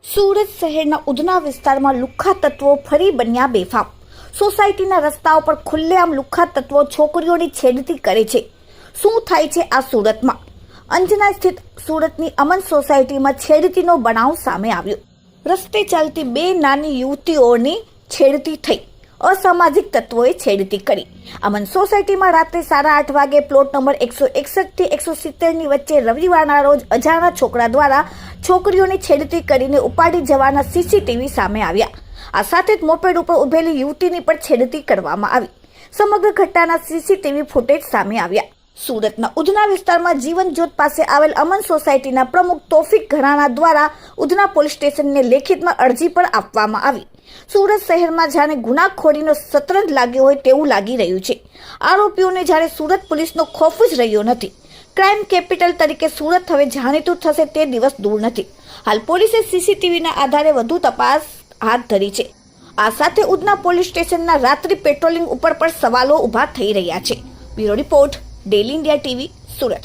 સુરત શહેરના ઉધના વિસ્તારમાં લુખ્ખા તત્વો ફરી બન્યા બેફામ। સોસાયટીના રસ્તાઓ પર ખુલ્લેઆમ લુખ્ખા તત્વો છોકરીઓની છેડતી કરે છે। શું થાય છે આ સુરતમાં? અંજના સ્થિત સુરતની અમન સોસાયટીમાં છેડતીનો બનાવ સામે આવ્યો। રસ્તે ચાલતી બે નાની યુવતીઓની છેડતી થઈ। અસામાજિક તત્વોએ છેડતી કરી। અમન સોસાયટીમાં રાત્રે 8:30 વાગે પ્લોટ નંબર 161 થી 170 ની વચ્ચે રવિવારના રોજ અજાણ્યા છોકરા દ્વારા છોકરીઓની છેડતી કરીને ઉપાડી જવાના સીસીટીવી સામે આવ્યા। આ સાથે જ મોપેડ ઉપર ઉભેલી યુવતીની પણ છેડતી કરવામાં આવી। સમગ્ર ઘટનાના સીસીટીવી ફૂટેજ સામે આવ્યા। સુરતના ઉધના વિસ્તારમાં જીવન જ્યોત પાસે આવેલ અમન સોસાયટીના પ્રમુખ તોફિક ઘરાણા દ્વારા ઉધના પોલીસ સ્ટેશનને લેખિતમાં અરજી પણ આપવામાં આવી। સુરત શહેરમાં જાણે ગુનાખોરીનો શતરંજ લાગ્યો હોય તેવું લાગી રહ્યું છે। આરોપીઓને જ્યારે સુરત પોલીસનો ખોફ જ રહ્યો નથી। ક્રાઇમ કેપિટલ તરીકે સુરત હવે જાણીતું થશે તે દિવસ દૂર નથી। હાલ પોલીસે સીસીટીવીના આધારે વધુ તપાસ હાથ ધરી છે। આ સાથે ઉધના પોલીસ સ્ટેશનના રાત્રિ પેટ્રોલિંગ ઉપર પણ સવાલો ઉભા થઈ રહ્યા છે। Bureau report, daily India TV, Surat.